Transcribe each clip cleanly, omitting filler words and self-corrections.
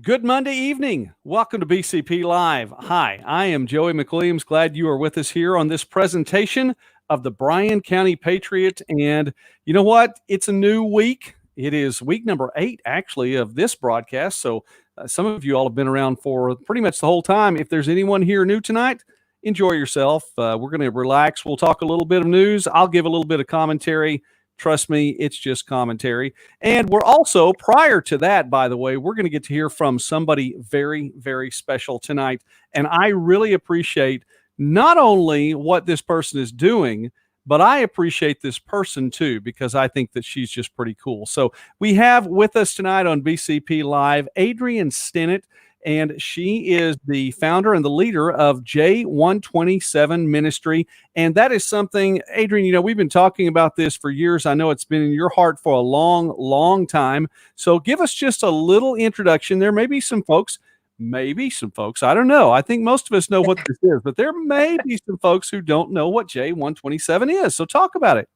Good Monday evening. Welcome to BCP Live. Hi, I am Joey McWilliams. Glad you are with us here on this presentation of the Bryan County Patriot. And you know what? It's a new week. It is week number 8, actually, of this broadcast. So some of you all have been around for pretty much the whole time. If there's anyone here new tonight, enjoy yourself. We're going to relax. We'll talk a little bit of news. I'll give a little bit of commentary. Trust me, it's just commentary. And we're also, prior to that, by the way, we're going to get to hear from somebody very, very special tonight. And I really appreciate not only what this person is doing, but I appreciate this person too, because I think that she's just pretty cool. So we have with us tonight on BCP Live, Adrean Stinnett, and she is the founder and the leader of J127 Ministry. And that is something, Adrian, we've been talking about this for years. I know it's been in your heart for a long, long time. So give us just a little introduction. There may be some folks, I don't know. I think most of us know what this is, but there may be some folks who don't know what J127 is. So talk about it.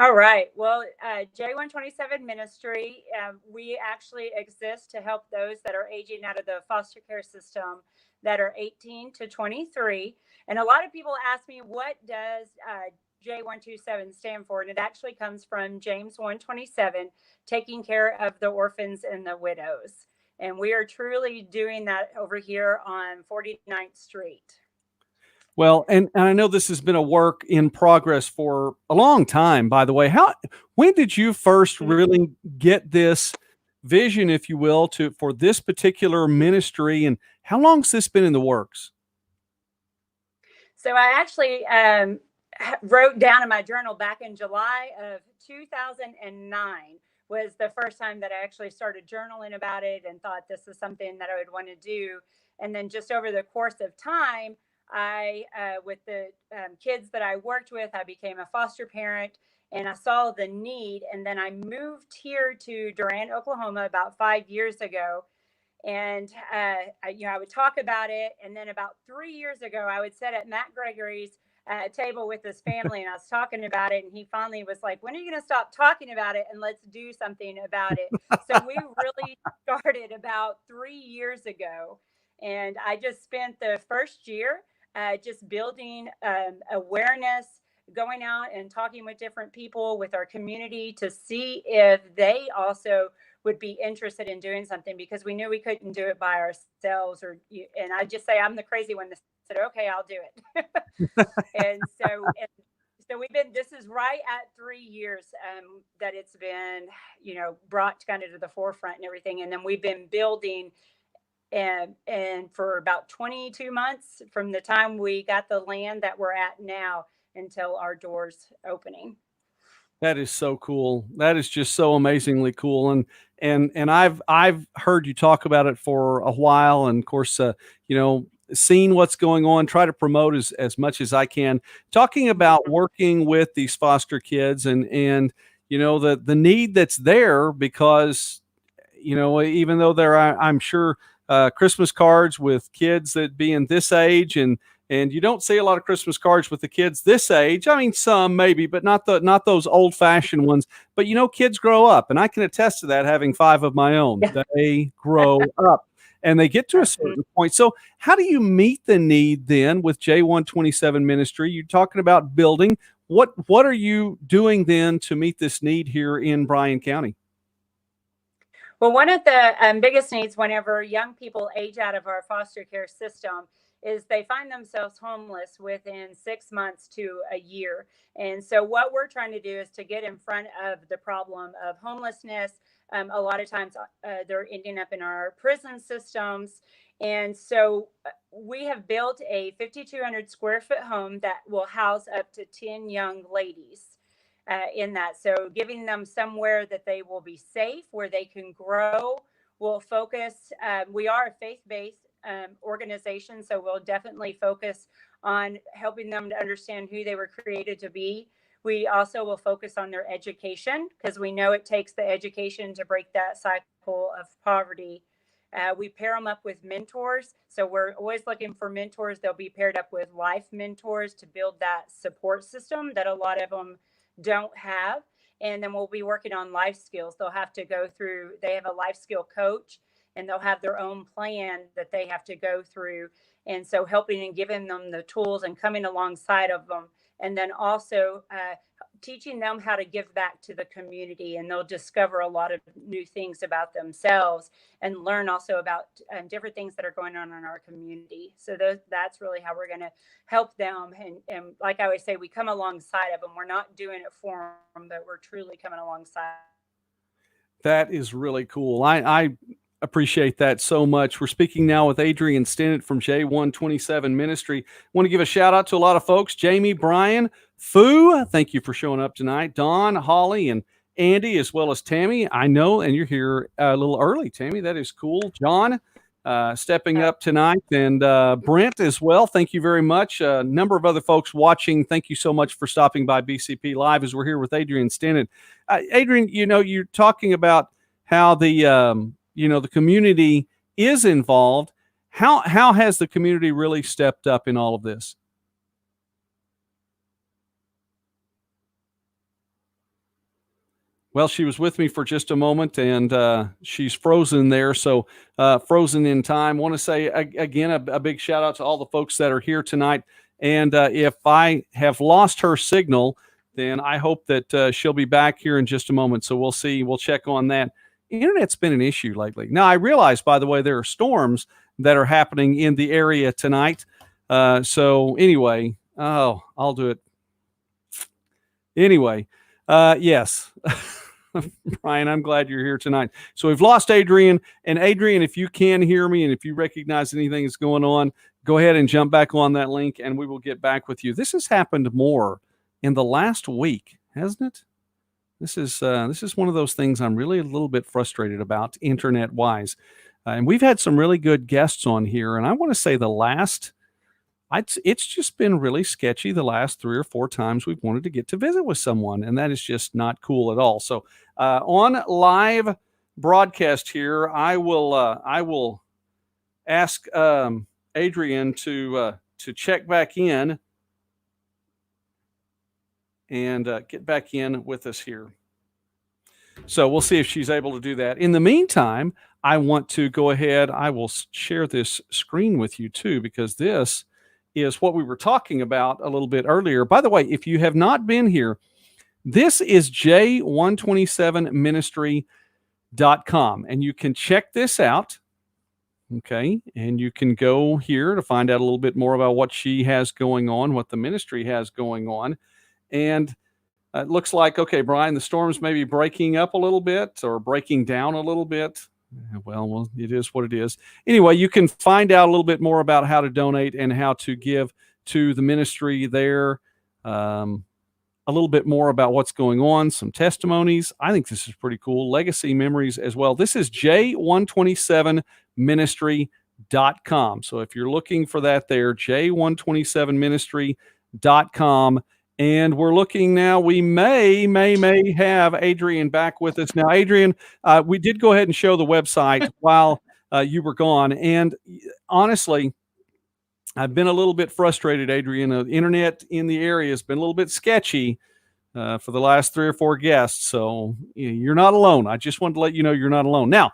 All right. Well, J127 Ministry, we actually exist to help those that are aging out of the foster care system that are 18 to 23. And a lot of people ask me, what does J127 stand for? And it actually comes from James 1:27, taking care of the orphans and the widows. And we are truly doing that over here on 49th Street. Well, and I know this has been a work in progress for a long time, by the way. When did you first really get this vision, if you will, for this particular ministry, and how long's this been in the works? So I actually wrote down in my journal back in July of 2009 was the first time that I actually started journaling about it and thought this is something that I would want to do. And then just over the course of time, with the kids that I worked with, I became a foster parent and I saw the need. And then I moved here to Durant, Oklahoma about 5 years ago. And, I would talk about it. And then about 3 years ago, I would sit at Matt Gregory's table with his family and I was talking about it. And he finally was like, when are you going to stop talking about it and let's do something about it? So we really started about 3 years ago. And I just spent the first year just building awareness, going out and talking with different people with our community to see if they also would be interested in doing something, because we knew we couldn't do it by ourselves. And I just say I'm the crazy one that said, okay, I'll do it. and so this is right at 3 years that it's been, brought kind of to the forefront and everything. And then we've been building and for about 22 months from the time we got the land that we're at now until our doors opening. That is so cool. That is just so amazingly cool. And I've heard you talk about it for a while, and of course, seeing what's going on, try to promote as much as I can, talking about working with these foster kids and the need that's there, because even though there are, I'm sure, Christmas cards with kids that being this age, and you don't see a lot of Christmas cards with the kids this age. I mean, some maybe, but not those old fashioned ones. But kids grow up, and I can attest to that, having 5 of my own. Yeah. They grow up and they get to a certain point. So how do you meet the need then with J127 Ministry? You're talking about building. What are you doing then to meet this need here in Bryan County? Well, one of the biggest needs whenever young people age out of our foster care system is they find themselves homeless within 6 months to a year. And so what we're trying to do is to get in front of the problem of homelessness. A lot of times they're ending up in our prison systems. And so we have built a 5,200 square foot home that will house up to 10 young ladies. In that. So giving them somewhere that they will be safe, where they can grow. We'll focus, we are a faith-based organization, so we'll definitely focus on helping them to understand who they were created to be. We also will focus on their education, because we know it takes the education to break that cycle of poverty. We pair them up with mentors. So we're always looking for mentors. They'll be paired up with life mentors to build that support system that a lot of them don't have. And then we'll be working on life skills. They'll have to go through, they have a life skill coach and they'll have their own plan that they have to go through. And so helping and giving them the tools and coming alongside of them, and then also teaching them how to give back to the community, and they'll discover a lot of new things about themselves and learn also about different things that are going on in our community. So that's really how we're going to help them. And like I always say, we come alongside of them. We're not doing it for them, but we're truly coming alongside. That is really cool. I appreciate that so much. We're speaking now with Adrean Stinnett from J127 Ministry. Want to give a shout out to a lot of folks. Jamie, Brian, Fu, thank you for showing up tonight. Don, Holly, and Andy, as well as Tammy. I know, and you're here a little early, Tammy. That is cool. John, stepping up tonight, and Brent as well. Thank you very much. A number of other folks watching. Thank you so much for stopping by BCP Live as we're here with Adrean Stinnett. Adrean, you're talking about how the the community is involved. How has the community really stepped up in all of this? Well, she was with me for just a moment, and she's frozen there, so frozen in time. Want to say, again, a big shout-out to all the folks that are here tonight, and if I have lost her signal, then I hope that she'll be back here in just a moment, so we'll see. We'll check on that. Internet's been an issue lately. Now, I realize, by the way, there are storms that are happening in the area tonight. So anyway, I'll do it. Anyway, yes. Brian, I'm glad you're here tonight. So we've lost Adrean. And Adrean, if you can hear me and if you recognize anything that's going on, go ahead and jump back on that link and we will get back with you. This has happened more in the last week, hasn't it? This is one of those things I'm really a little bit frustrated about internet-wise. And we've had some really good guests on here. And I want to say it's just been really sketchy the last 3 or 4 times we've wanted to get to visit with someone. And that is just not cool at all. So on live broadcast here, I will ask Adrean to check back in and get back in with us here. So we'll see if she's able to do that. In the meantime, I want to go ahead. I will share this screen with you too, because this is what we were talking about a little bit earlier. By the way, if you have not been here, this is J127ministry.com, and you can check this out. Okay, and you can go here to find out a little bit more about what she has going on, what the ministry has going on. And it looks like, okay, Brian, the storm's maybe breaking up a little bit or breaking down a little bit. Well, it is what it is. Anyway, you can find out a little bit more about how to donate and how to give to the ministry there. A little bit more about what's going on, some testimonies. I think this is pretty cool. Legacy memories as well. This is J127ministry.com. So if you're looking for that there, J127ministry.com. And we're looking now, we may have Adrean back with us. Now, Adrean, we did go ahead and show the website while you were gone. And honestly, I've been a little bit frustrated, Adrean. The internet in the area has been a little bit sketchy for the last 3 or 4 guests. So you're not alone. I just wanted to let you know you're not alone. Now,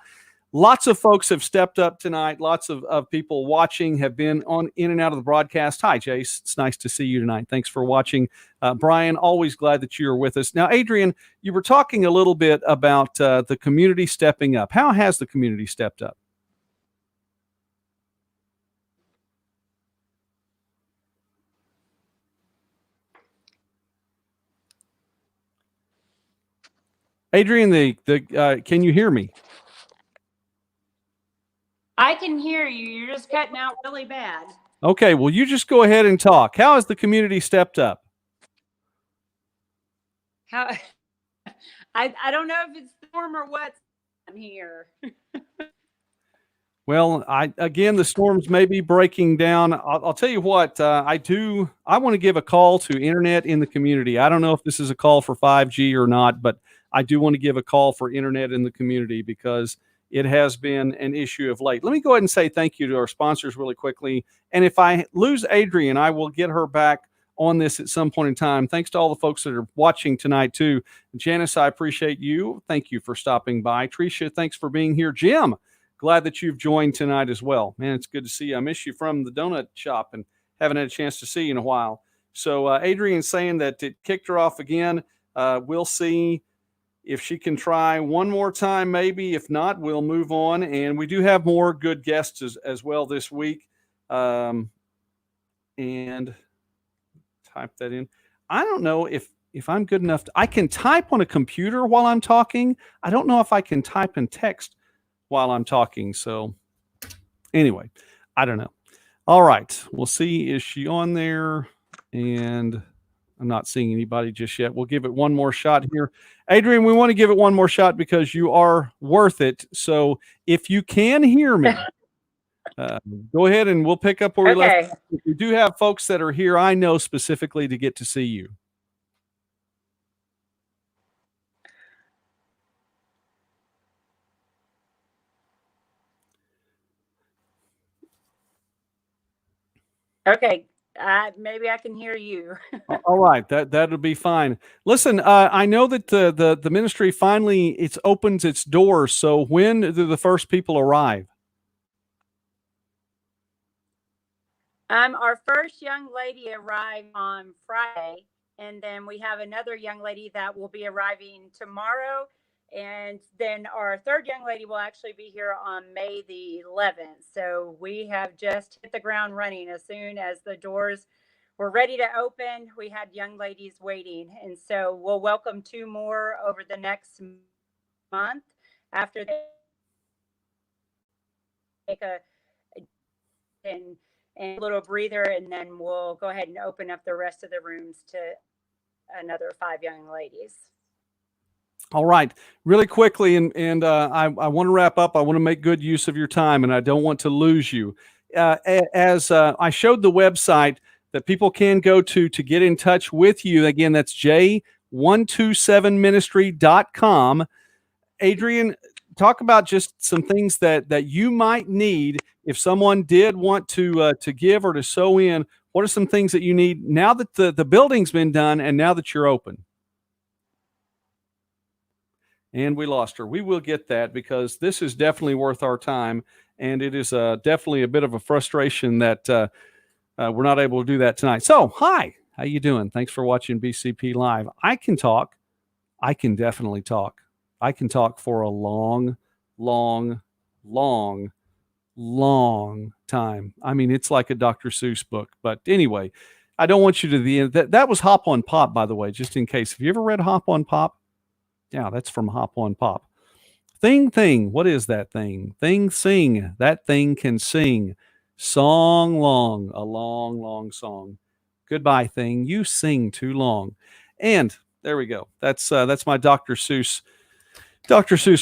lots of folks have stepped up tonight. Lots of people watching have been on in and out of the broadcast. Hi, Jace. It's nice to see you tonight. Thanks for watching. Brian, always glad that you're with us. Now, Adrean, you were talking a little bit about the community stepping up. How has the community stepped up? Adrean, can you hear me? I can hear you. You're just cutting out really bad. Okay, well, you just go ahead and talk. How has the community stepped up? I don't know if it's storm or what's on here. Well, again, the storms may be breaking down. I'll tell you what, I want to give a call to internet in the community. I don't know if this is a call for 5G or not, but I do want to give a call for internet in the community because it has been an issue of late. Let me go ahead and say thank you to our sponsors really quickly. And if I lose Adrean, I will get her back on this at some point in time. Thanks to all the folks that are watching tonight too. Janice, I appreciate you. Thank you for stopping by. Tricia, thanks for being here. Jim, glad that you've joined tonight as well. Man, it's good to see you. I miss you from the donut shop and haven't had a chance to see you in a while. So Adrian's saying that it kicked her off again. We'll see if she can try one more time, maybe. If not, we'll move on. And we do have more good guests as well this week. And type that in. I don't know if I'm good enough. I can type on a computer while I'm talking. I don't know if I can type and text while I'm talking. So anyway, I don't know. All right. We'll see. Is she on there? And I'm not seeing anybody just yet. We'll give it one more shot here. Adrian, we want to give it one more shot because you are worth it. So if you can hear me, go ahead and we'll pick up where we left. We do have folks that are here, I know, specifically to get to see you. Okay. Maybe I can hear you. All right, that'll be fine. Listen, I know that the ministry finally opens its doors. So when do the first people arrive? Our first young lady arrived on Friday, and then we have another young lady that will be arriving tomorrow. And then our third young lady will actually be here on May the 11th. So we have just hit the ground running. As soon as the doors were ready to open, we had young ladies waiting. And so we'll welcome 2 more over the next month after they take a little breather, and then we'll go ahead and open up the rest of the rooms to another 5 young ladies. All right, really quickly, and I want to wrap up. I want to make good use of your time, and I don't want to lose you. As I showed the website that people can go to get in touch with you. Again, that's J127ministry.com. Adrian, talk about just some things that you might need if someone did want to give or to sow in. What are some things that you need now that the building's been done and now that you're open? And we lost her. We will get that because this is definitely worth our time. And it is definitely a bit of a frustration that we're not able to do that tonight. So, hi, how you doing? Thanks for watching BCP Live. I can talk. I can definitely talk. I can talk for a long, long, long, long time. I mean, it's like a Dr. Seuss book. But anyway, I don't want you to the end. That was Hop on Pop, by the way, just in case. Have you ever read Hop on Pop? Yeah, that's from Hop on Pop. Thing. What is that thing? Thing, sing. That thing can sing. Song long. A long, long song. Goodbye, thing. You sing too long. And there we go. That's my Dr. Seuss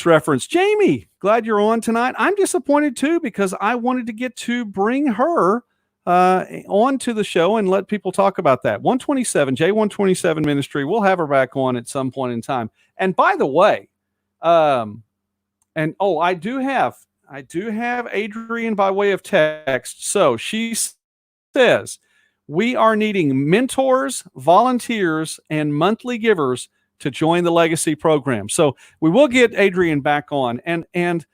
reference. Jamie, glad you're on tonight. I'm disappointed too because I wanted to get to bring her onto the show and let people talk about that. J127 Ministry. We'll have her back on at some point in time. And by the way, I do have Adrian by way of text. So she says, we are needing mentors, volunteers, and monthly givers to join the Legacy program. So we will get Adrian back on, and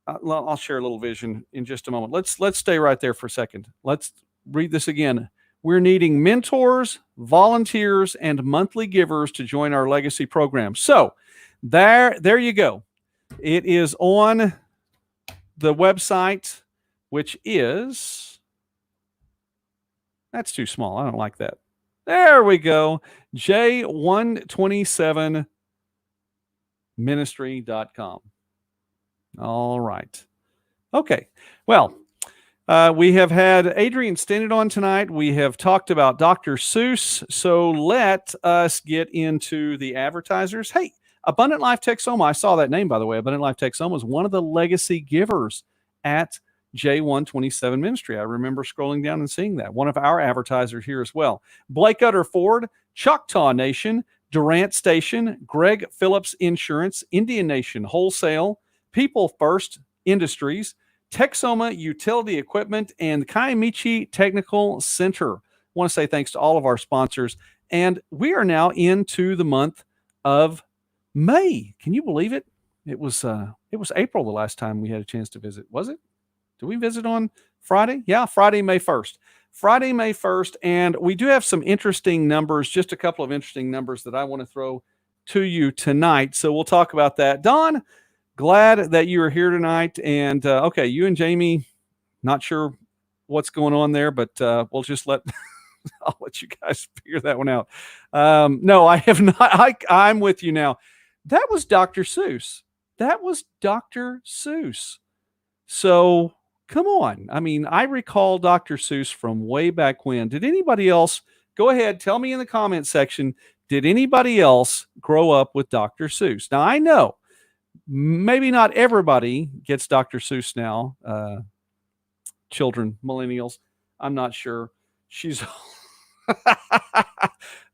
I'll share a little vision in just a moment. Let's stay right there for a second. Let's read this again. We're needing mentors, volunteers, and monthly givers to join our Legacy program. So there you go. It is on the website, which is, that's too small. I don't like that. There we go. J127ministry.com. All right. Okay. Well, we have had Adrean Stinnett on tonight. We have talked about Dr. Seuss. So let us get into the advertisers. Hey, Abundant Life Texoma. I saw that name, by the way. Abundant Life Texoma is one of the legacy givers at J127 Ministry. I remember scrolling down and seeing that. One of our advertisers here as well. Blake Utter Ford, Choctaw Nation, Durant Station, Greg Phillips Insurance, Indian Nation Wholesale, People First Industries, Texoma Utility Equipment, and Kiamichi Technical Center. I want to say thanks to all of our sponsors. And we are now into the month of May. Can you believe it? It was April the last time we had a chance to visit. Was it? Did we visit on Friday? Yeah, Friday, May 1st. Friday, May 1st. And we do have some interesting numbers, just a couple of interesting numbers that I want to throw to you tonight. So we'll talk about that. Don, glad that you are here tonight. And okay, you and Jamie, not sure what's going on there, but we'll just I'll let you guys figure that one out. No, I have not. I'm with you now. That was Dr. Seuss. That was Dr. Seuss. So come on. I mean, I recall Dr. Seuss from way back when. Did anybody else, go ahead, tell me in the comment section, did anybody else grow up with Dr. Seuss? Now, I know maybe not everybody gets Dr. Seuss now. Children, millennials, I'm not sure.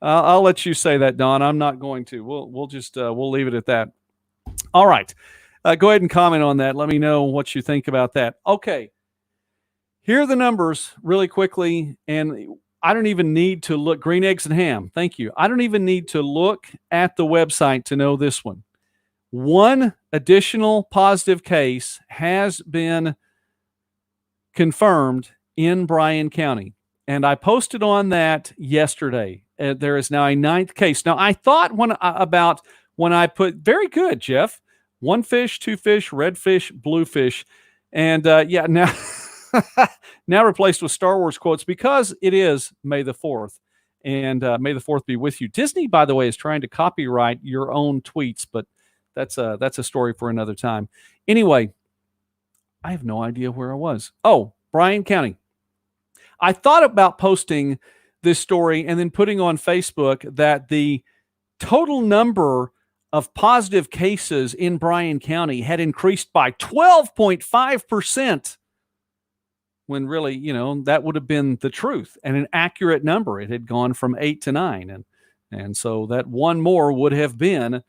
I'll let you say that, Don. I'm not going to. We'll just we'll leave it at that. All right. Go ahead and comment on that. Let me know what you think about that. Okay. Here are the numbers really quickly. And I don't even need to look. Green eggs and ham. Thank you. I don't even need to look at the website to know this one. One additional positive case has been confirmed in Bryan County. And I posted on that yesterday. There is now a 9th case. Now, I thought when I put, very good, Jeff, 1 fish, 2 fish, red fish, blue fish. And yeah, now, now replaced with Star Wars quotes because it is May the 4th. And May the 4th be with you. Disney, by the way, is trying to copyright your own tweets, but that's a story for another time. Anyway, I have no idea where I was. Oh, Bryan County. I thought about posting this story and then putting on Facebook that the total number of positive cases in Bryan County had increased by 12.5%, when really, that would have been the truth and an accurate number. It had gone from 8 to 9. And so that one more would have been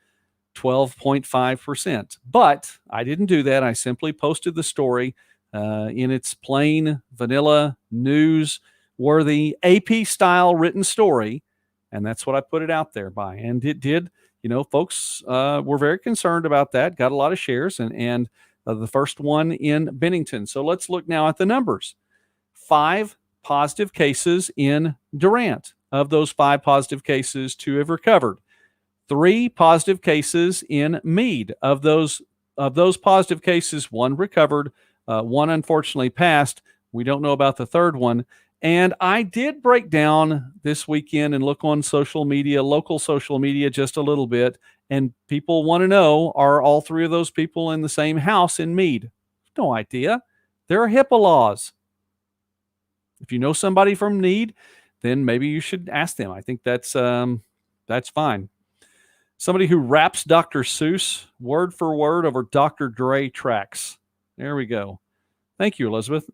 12.5%. But I didn't do that. I simply posted the story in its plain, vanilla, news-worthy, AP-style written story, and that's what I put it out there by. And it did, folks were very concerned about that, got a lot of shares, and the first one in Bennington. So let's look now at the numbers. 5 positive cases in Durant. Of those 5 positive cases, 2 have recovered. 3 positive cases in Meade. Of those positive cases, 1 recovered. 1 unfortunately passed. We don't know about the third one. And I did break down this weekend and look on social media, local social media, just a little bit. And people want to know, are all 3 of those people in the same house in Meade? No idea. There are HIPAA laws. If you know somebody from Meade, then maybe you should ask them. I think that's fine. Somebody who raps Dr. Seuss word for word over Dr. Dre tracks. There we go. Thank you, Elizabeth.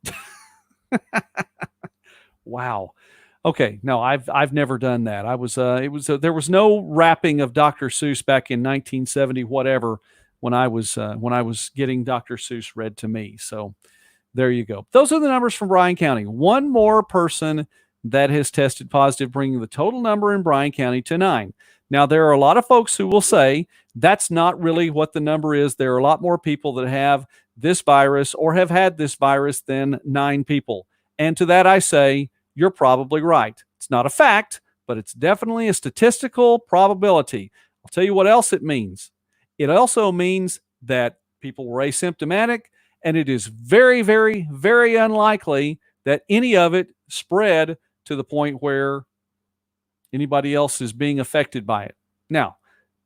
Wow. Okay. No, I've never done that. There was no rapping of Dr. Seuss back in 1970, whatever, when I was getting Dr. Seuss read to me. So there you go. Those are the numbers from Bryan County. One more person that has tested positive, bringing the total number in Bryan County to 9. Now, there are a lot of folks who will say that's not really what the number is. There are a lot more people that have this virus or have had this virus than 9 people. And to that I say, you're probably right. It's not a fact, but it's definitely a statistical probability. I'll tell you what else it means. It also means that people were asymptomatic, and it is very, very, very unlikely that any of it spread to the point where anybody else is being affected by it. Now,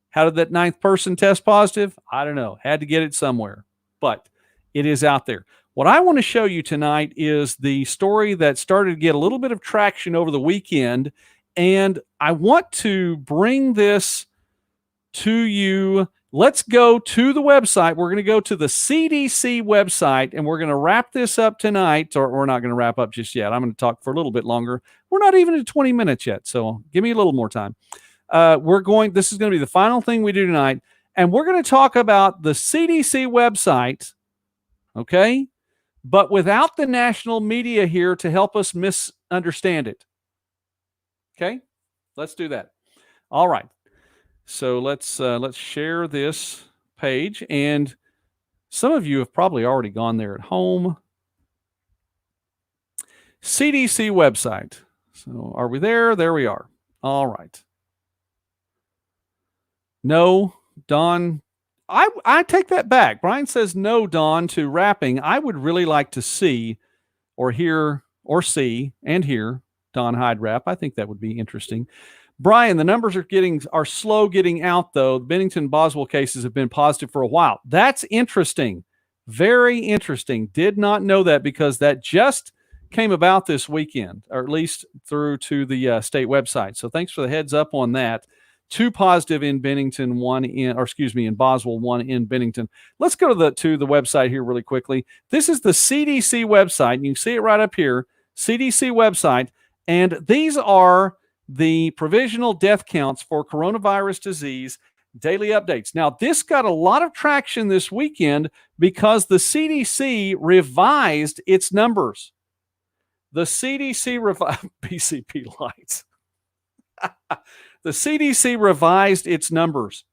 how did that 9th person test positive? I don't know. Had to get it somewhere, but it is out there. What I want to show you tonight is the story that started to get a little bit of traction over the weekend, and I want to bring this to you. Let's go to the website. We're going to go to the CDC website, and we're going to wrap this up tonight, or we're not going to wrap up just yet. I'm going to talk for a little bit longer. We're not even at 20 minutes yet, so give me a little more time. This is going to be the final thing we do tonight, and we're going to talk about the CDC website, okay? But without the national media here to help us misunderstand it. Okay? Let's do that. All right. So let's share this page, and some of you have probably already gone there at home. CDC website. So are we there? There we are. All right. No, Don. I take that back. Brian says no, Don, to wrapping. I would really like to see or hear or see and hear Don Hyde wrap. I think that would be interesting. Brian, the numbers are slow getting out, though. The Bennington Boswell cases have been positive for a while. That's interesting. Very interesting. Did not know that because that just came about this weekend, or at least through to the state website. So thanks for the heads up on that. 2 positive in Bennington, in Boswell, 1 in Bennington. Let's go to the website here really quickly. This is the CDC website. You can see it right up here, CDC website. And these are the provisional death counts for coronavirus disease, daily updates. Now, this got a lot of traction this weekend because the CDC revised its numbers. The CDC revised BCP lights. The CDC revised its numbers.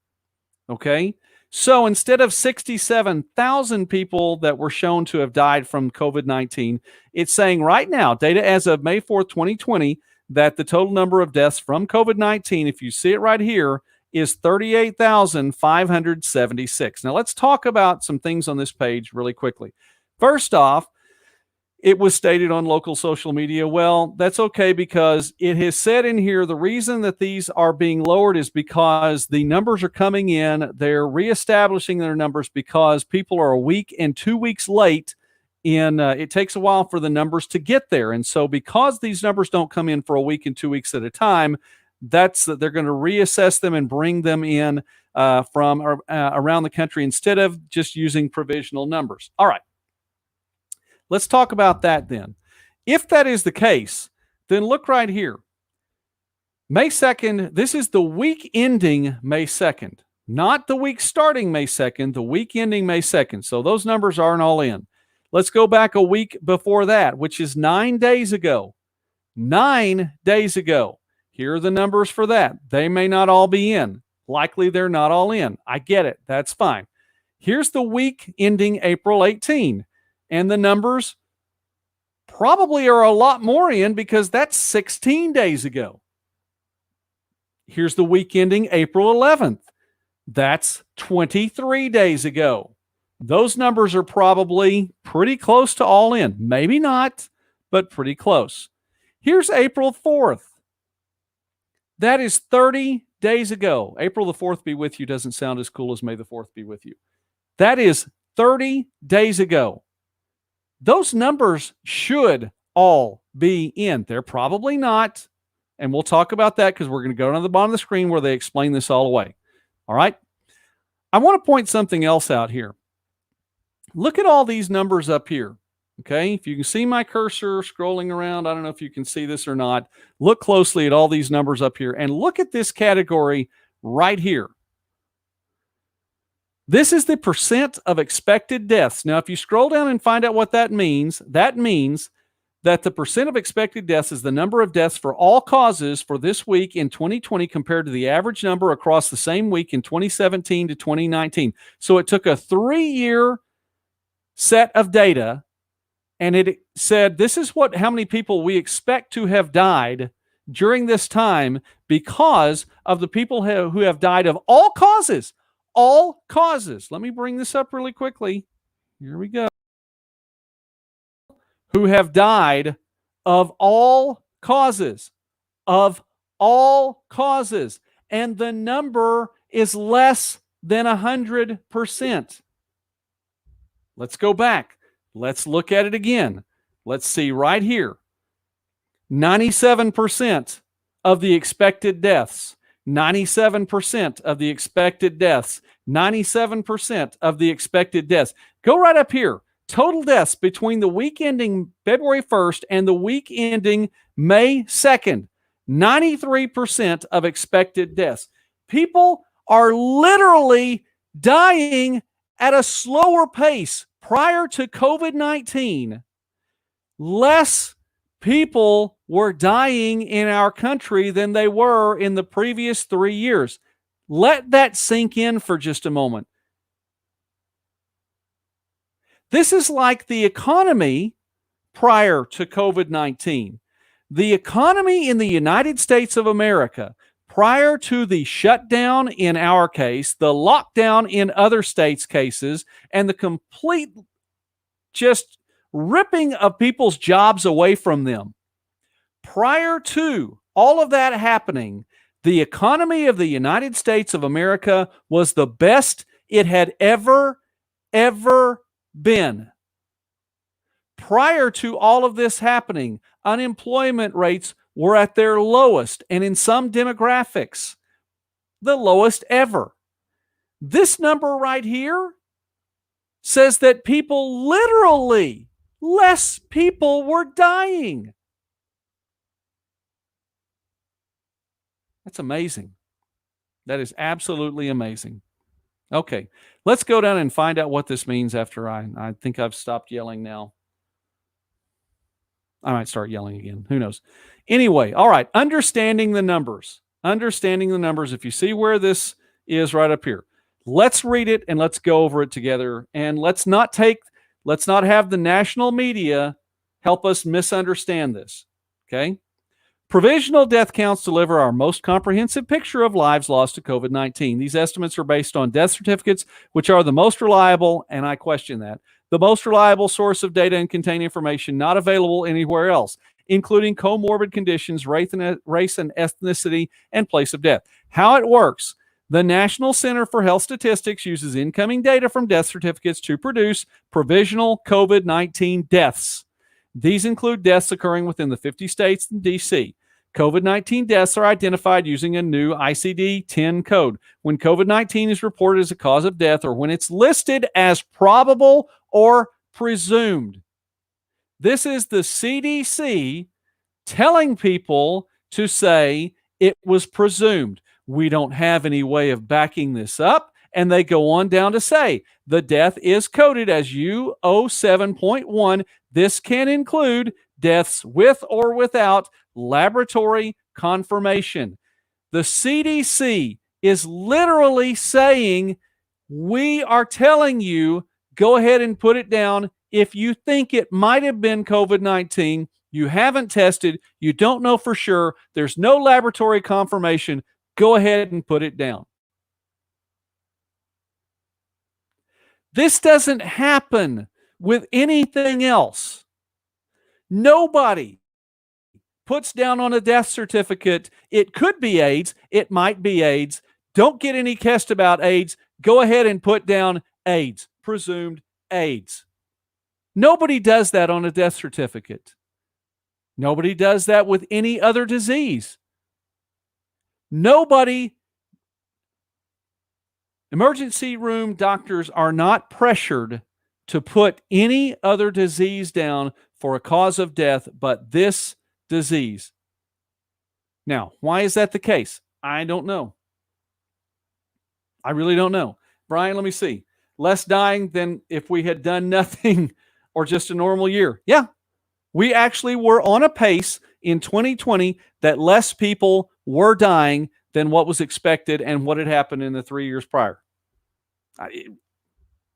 Okay? So instead of 67,000 people that were shown to have died from COVID-19, it's saying right now, data as of May 4th, 2020, that the total number of deaths from COVID-19, if you see it right here, is 38,576. Now, let's talk about some things on this page really quickly. First off, it was stated on local social media. Well, that's okay because it has said in here the reason that these are being lowered is because the numbers are coming in. They're reestablishing their numbers because people are a week and 2 weeks late. It takes a while for the numbers to get there. And so because these numbers don't come in for a week and 2 weeks at a time, they're going to reassess them and bring them in from around the country instead of just using provisional numbers. All right. Let's talk about that then. If that is the case, then look right here. May 2nd, this is the week ending May 2nd, not the week starting May 2nd, the week ending May 2nd. So those numbers aren't all in. Let's go back a week before that, which is 9 days ago. 9 days ago. Here are the numbers for that. They may not all be in. Likely they're not all in. I get it. That's fine. Here's the week ending April 18. And the numbers probably are a lot more in because that's 16 days ago. Here's the week ending April 11th. That's 23 days ago. Those numbers are probably pretty close to all in. Maybe not, but pretty close. Here's April 4th. That is 30 days ago. April the 4th be with you doesn't sound as cool as May the 4th be with you. That is 30 days ago. Those numbers should all be in. They're probably not. And we'll talk about that because we're going to go down to the bottom of the screen where they explain this all away. All right. I want to point something else out here. Look at all these numbers up here. Okay. If you can see my cursor scrolling around, I don't know if you can see this or not. Look closely at all these numbers up here and look at this category right here. This is the percent of expected deaths. Now, if you scroll down and find out what that means that the percent of expected deaths is the number of deaths for all causes for this week in 2020 compared to the average number across the same week in 2017 to 2019. So it took a 3-year set of data, and it said this is how many people we expect to have died during this time because of the people who have died of all causes. All causes. Let me bring this up really quickly. Here we go. Who have died of all causes. Of all causes. And the number is less than 100%. Let's go back. Let's look at it again. Let's see right here. 97% of the expected deaths. 97% of the expected deaths. 97% of the expected deaths. Go right up here. Total deaths between the week ending February 1st and the week ending May 2nd. 93% of expected deaths. People are literally dying at a slower pace prior to COVID-19. Less people were dying in our country than they were in the previous 3 years. Let that sink in for just a moment. This is like the economy prior to COVID-19. The economy in the United States of America prior to the shutdown in our case, the lockdown in other states' cases, and the complete just ripping of people's jobs away from them. Prior to all of that happening, the economy of the United States of America was the best it had ever been. Prior to all of this happening, unemployment rates were at their lowest, and in some demographics, the lowest ever. This number right here says that people literally, less people were dying. That's amazing. That is absolutely amazing. Okay, let's go down and find out what this means after I think I've stopped yelling now. I might start yelling again. Who knows? Anyway, all right. Understanding the numbers. Understanding the numbers. If you see where this is right up here, let's read it and let's go over it together. And let's not have the national media help us misunderstand this. Okay? Provisional death counts deliver our most comprehensive picture of lives lost to COVID-19. These estimates are based on death certificates, which are the most reliable, and I question that, the most reliable source of data and contain information not available anywhere else, including comorbid conditions, race and ethnicity, and place of death. How it works. The National Center for Health Statistics uses incoming data from death certificates to produce provisional COVID-19 deaths. These include deaths occurring within the 50 states and D.C. COVID-19 deaths are identified using a new ICD-10 code. When COVID-19 is reported as a cause of death or when it's listed as probable or presumed. This is the CDC telling people to say it was presumed. We don't have any way of backing this up. And they go on down to say the death is coded as U07.1. This can include deaths with or without laboratory confirmation. The CDC is literally saying, we are telling you, go ahead and put it down. If you think it might have been COVID-19, you haven't tested, you don't know for sure, there's no laboratory confirmation, go ahead and put it down. This doesn't happen with anything else. Nobody puts down on a death certificate, it could be AIDS, it might be AIDS. Don't get any test about AIDS. Go ahead and put down AIDS, presumed AIDS. Nobody does that on a death certificate. Nobody does that with any other disease. Emergency room doctors are not pressured to put any other disease down for a cause of death but this disease. Now, why is that the case? I don't know. I really don't know. Brian, let me see. Less dying than if we had done nothing or just a normal year. Yeah, we actually were on a pace in 2020 that less people were dying than what was expected and what had happened in the 3 years prior.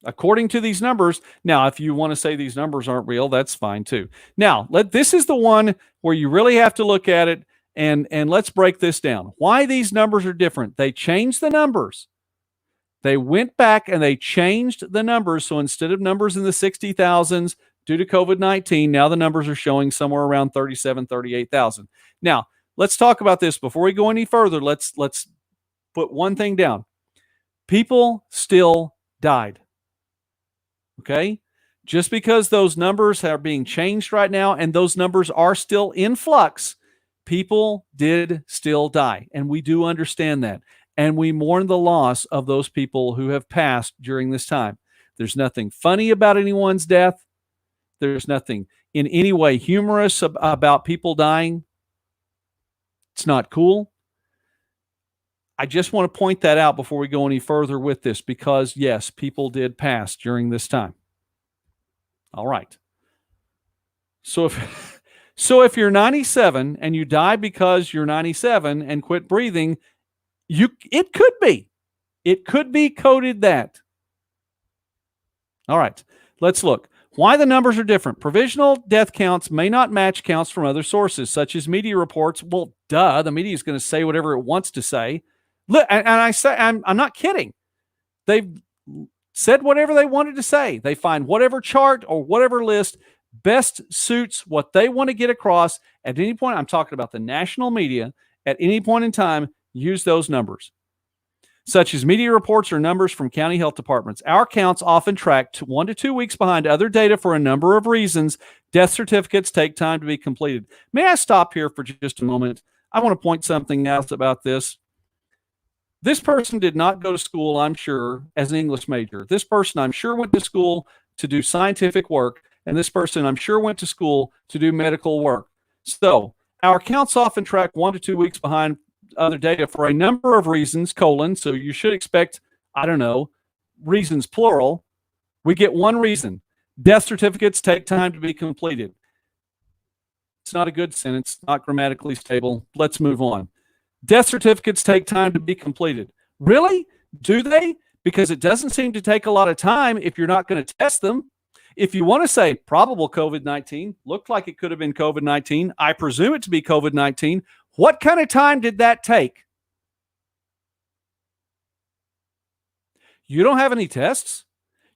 According to these numbers. Now, if you want to say these numbers aren't real, that's fine too. Now, this is the one where you really have to look at it, and let's break this down. Why these numbers are different. They changed the numbers. They went back and they changed the numbers. So instead of numbers in the 60,000s due to COVID-19, now the numbers are showing somewhere around 37, 38,000. Now, let's talk about this. Before we go any further, let's put one thing down. People still died. Okay? Just because those numbers are being changed right now and those numbers are still in flux, people did still die. And we do understand that. And we mourn the loss of those people who have passed during this time. There's nothing funny about anyone's death. There's nothing in any way humorous about people dying. It's not cool. I just want to point that out before we go any further with this, because yes, people did pass during this time. All right. So if you're 97 and you die because you're 97 and quit breathing, it could be coded that. All right. Let's look. Why the numbers are different. Provisional death counts may not match counts from other sources, such as media reports. Well, duh, the media is going to say whatever it wants to say. Look, and I say, I'm not kidding. They've said whatever they wanted to say. They find whatever chart or whatever list best suits what they want to get across at any point. I'm talking about the national media. At any point in time, use those numbers, such as media reports or numbers from county health departments. Our counts often track 1 to 2 weeks behind other data for a number of reasons. Death certificates take time to be completed. May I stop here for just a moment? I want to point something else about this. This person did not go to school, I'm sure, as an English major. This person, I'm sure, went to school to do scientific work, and this person, I'm sure, went to school to do medical work. So our counts often track 1 to 2 weeks behind other data for a number of reasons, so you should expect, I don't know, reasons plural. We get one reason. Death certificates take time to be completed. It's not a good sentence, not grammatically stable. Let's move on. Death certificates take time to be completed. Really? Do they? Because it doesn't seem to take a lot of time if you're not going to test them. If you want to say probable COVID-19, looked like it could have been COVID-19, I presume it to be COVID-19, what kind of time did that take? You don't have any tests.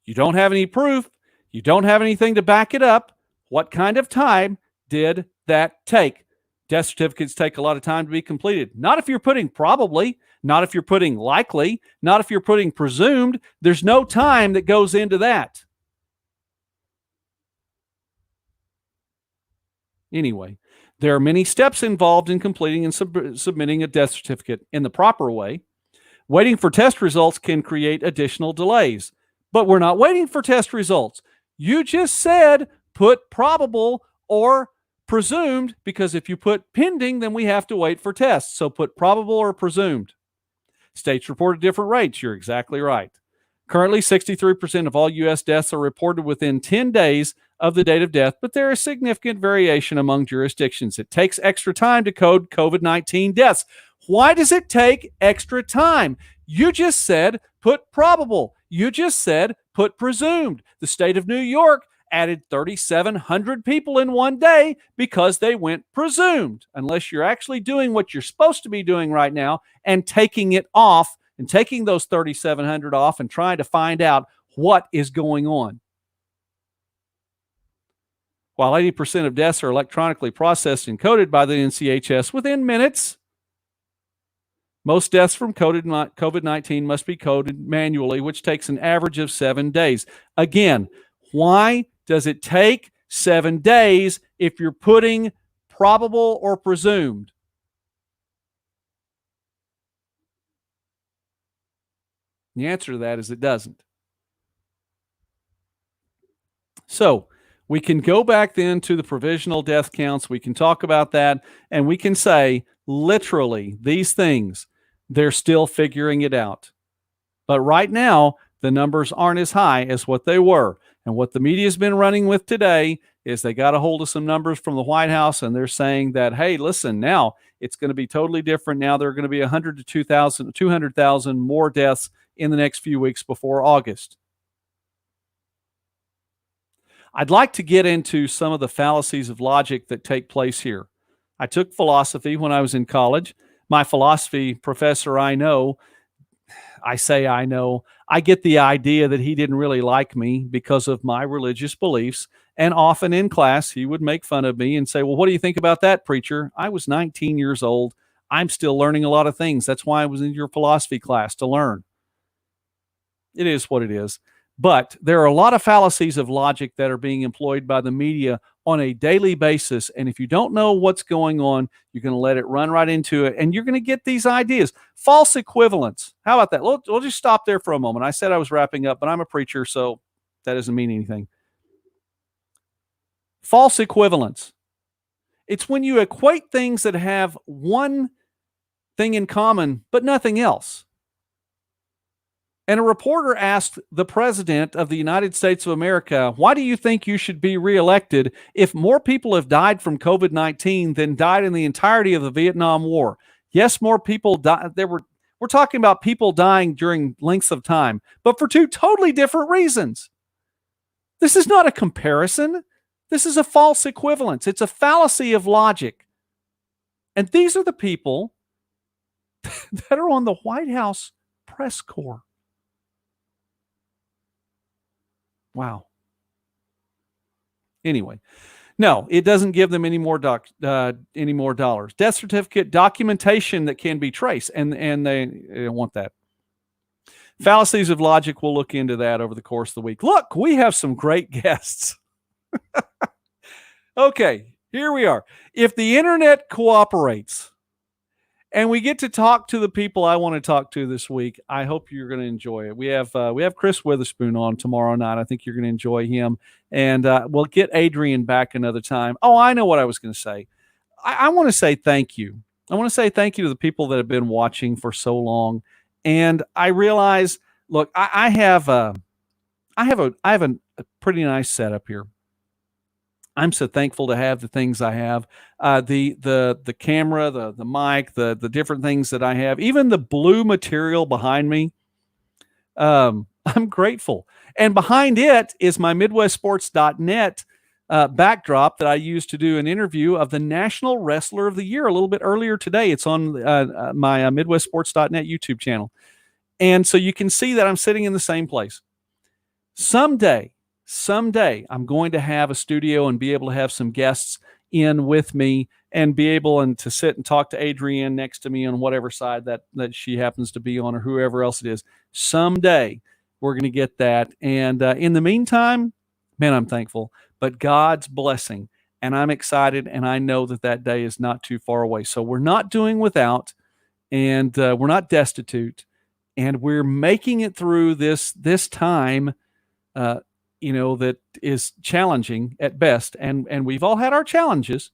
You don't have any proof. You don't have anything to back it up. What kind of time did that take? Death certificates take a lot of time to be completed. Not if you're putting probably, not if you're putting likely, not if you're putting presumed. There's no time that goes into that. Anyway, there are many steps involved in completing and submitting a death certificate in the proper way. Waiting for test results can create additional delays, but we're not waiting for test results. You just said put probable or presumed, because if you put pending, then we have to wait for tests. So put probable or presumed. States report at different rates. You're exactly right. Currently, 63% of all U.S. deaths are reported within 10 days of the date of death, but there is significant variation among jurisdictions. It takes extra time to code COVID-19 deaths. Why does it take extra time? You just said put probable. You just said put presumed. The state of New York added 3,700 people in one day because they went presumed, unless you're actually doing what you're supposed to be doing right now and taking it off and taking those 3,700 off and trying to find out what is going on. While 80% of deaths are electronically processed and coded by the NCHS within minutes, most deaths from COVID-19 must be coded manually, which takes an average of 7 days. Again, why does it take 7 days if you're putting probable or presumed? The answer to that is it doesn't. So we can go back then to the provisional death counts. We can talk about that, and we can say literally these things, they're still figuring it out. But right now, the numbers aren't as high as what they were. And what the media has been running with today is they got a hold of some numbers from the White House, and they're saying that, hey, listen, now it's going to be totally different. Now there are going to be 100 to 200,000 more deaths in the next few weeks before August. I'd like to get into some of the fallacies of logic that take place here. I took philosophy when I was in college. My philosophy professor, I get the idea that he didn't really like me because of my religious beliefs. And often in class, he would make fun of me and say, well, what do you think about that, preacher? I was 19 years old. I'm still learning a lot of things. That's why I was in your philosophy class, to learn. It is what it is. But there are a lot of fallacies of logic that are being employed by the media on a daily basis. And if you don't know what's going on, you're going to let it run right into it. And you're going to get these ideas. False equivalence. How about that? We'll just stop there for a moment. I said I was wrapping up, but I'm a preacher, so that doesn't mean anything. False equivalence. It's when you equate things that have one thing in common, but nothing else. And a reporter asked the president of the United States of America, why do you think you should be reelected if more people have died from COVID-19 than died in the entirety of the Vietnam War? Yes, more people died. We're talking about people dying during lengths of time, but for two totally different reasons. This is not a comparison. This is a false equivalence. It's a fallacy of logic. And these are the people that are on the White House press corps. Wow. Anyway, no, it doesn't give them any more dollars. Death certificate documentation that can be traced, and they don't want that. Fallacies of logic, we'll look into that over the course of the week. Look, we have some great guests. Okay, here we are. If the internet cooperates and we get to talk to the people I want to talk to this week, I hope you're going to enjoy it. We have Chris Witherspoon on tomorrow night. I think you're going to enjoy him. And we'll get Adrian back another time. Oh, I know what I was going to say. I want to say thank you. I want to say thank you to the people that have been watching for so long. And I realize, look, I have a pretty nice setup here. I'm so thankful to have the things I have, the camera, the mic, the different things that I have, even the blue material behind me. I'm grateful. And behind it is my MidwestSports.net backdrop that I used to do an interview of the National Wrestler of the Year a little bit earlier today. It's on my MidwestSports.net YouTube channel. And so you can see that I'm sitting in the same place. Someday, I'm going to have a studio and be able to have some guests in with me and be able to sit and talk to Adrian next to me on whatever side that she happens to be on, or whoever else it is. Someday we're going to get that. And in the meantime, man, I'm thankful. But God's blessing, and I'm excited, and I know that day is not too far away. So we're not doing without, and we're not destitute, and we're making it through this time that is challenging at best. And we've all had our challenges.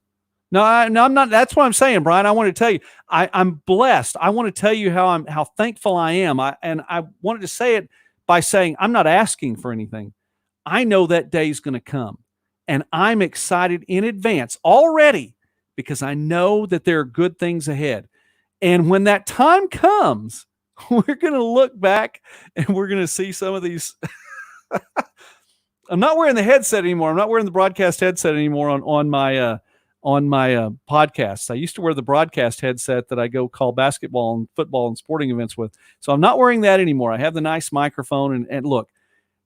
No, I'm not. That's what I'm saying, Brian. I want to tell you, I'm blessed. I want to tell you how thankful I am. I wanted to say it by saying I'm not asking for anything. I know that day's going to come, and I'm excited in advance already because I know that there are good things ahead. And when that time comes, we're going to look back and we're going to see some of these. I'm not wearing the headset anymore. I'm not wearing the broadcast headset anymore on my podcasts. I used to wear the broadcast headset that I go call basketball and football and sporting events with. So I'm not wearing that anymore. I have the nice microphone, and look,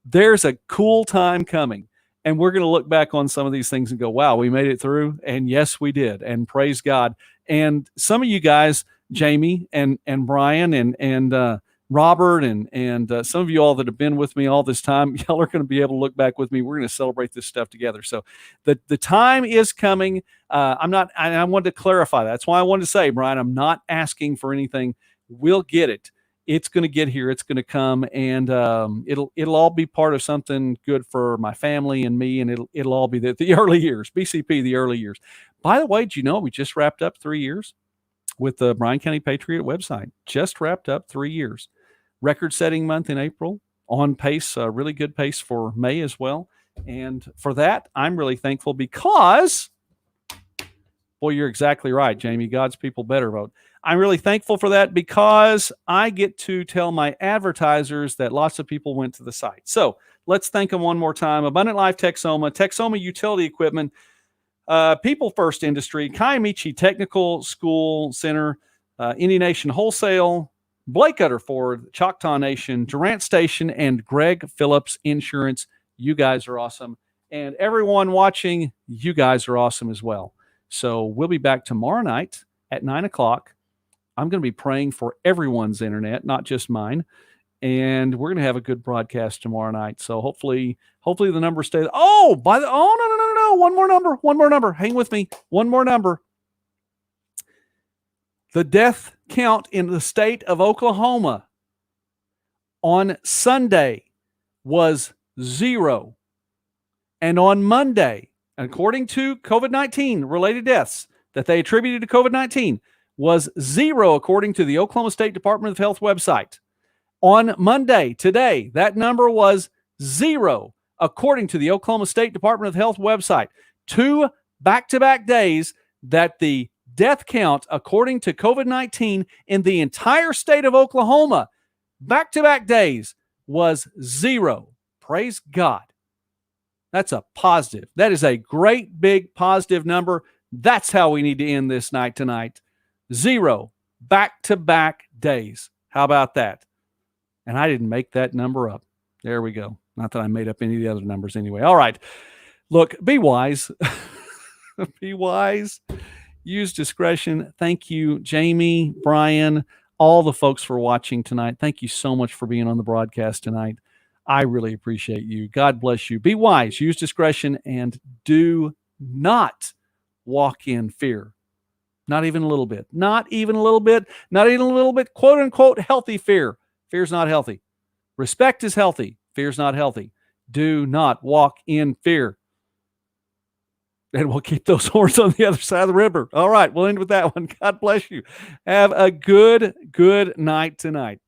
there's a cool time coming, and we're going to look back on some of these things and go, wow, we made it through. And yes, we did. And praise God. And some of you guys, Jamie and Brian and Robert and some of you all that have been with me all this time, y'all are going to be able to look back with me. We're going to celebrate this stuff together. So the time is coming. I wanted to clarify that. That's why I wanted to say, Brian, I'm not asking for anything. We'll get it. It's going to get here. It's going to come, and it'll all be part of something good for my family and me, and it'll all be the early years, BCP, the early years. By the way, did you know we just wrapped up 3 years with the Bryan County Patriot website? Just wrapped up 3 years. Record-setting month in April, on pace, really good pace for May as well. And for that, I'm really thankful because, boy, you're exactly right, Jamie. God's people better vote. I'm really thankful for that because I get to tell my advertisers that lots of people went to the site. So let's thank them one more time. Abundant Life Texoma Utility Equipment, People First Industry, Kiamichi Technical School Center, Indian Nation Wholesale, Blake Utter Ford, Choctaw Nation, Durant Station, and Greg Phillips Insurance. You guys are awesome. And everyone watching, you guys are awesome as well. So we'll be back tomorrow night at 9 o'clock. I'm going to be praying for everyone's internet, not just mine. And we're going to have a good broadcast tomorrow night. So hopefully the number stays. No. One more number. Hang with me. One more number. The death count in the state of Oklahoma on Sunday was 0. And on Monday, according to COVID-19 related deaths that they attributed to COVID-19, was 0 according to the Oklahoma State Department of Health website. On Monday, today, that number was 0 according to the Oklahoma State Department of Health website. 2 back-to-back days that the death count, according to COVID-19 in the entire state of Oklahoma, back-to-back days was 0. Praise God. That's a positive. That is a great, big, positive number. That's how we need to end this night tonight. 0 back-to-back days. How about that? And I didn't make that number up. There we go. Not that I made up any of the other numbers anyway. All right. Look, be wise. Be wise. Use discretion. Thank you, Jamie, Brian, all the folks for watching tonight. Thank you so much for being on the broadcast tonight. I really appreciate you. God bless you. Be wise. Use discretion and do not walk in fear. Not even a little bit. Not even a little bit. Not even a little bit, quote unquote, healthy fear. Fear's not healthy. Respect is healthy. Fear's not healthy. Do not walk in fear. And we'll keep those horns on the other side of the river. All right, we'll end with that one. God bless you. Have a good night tonight.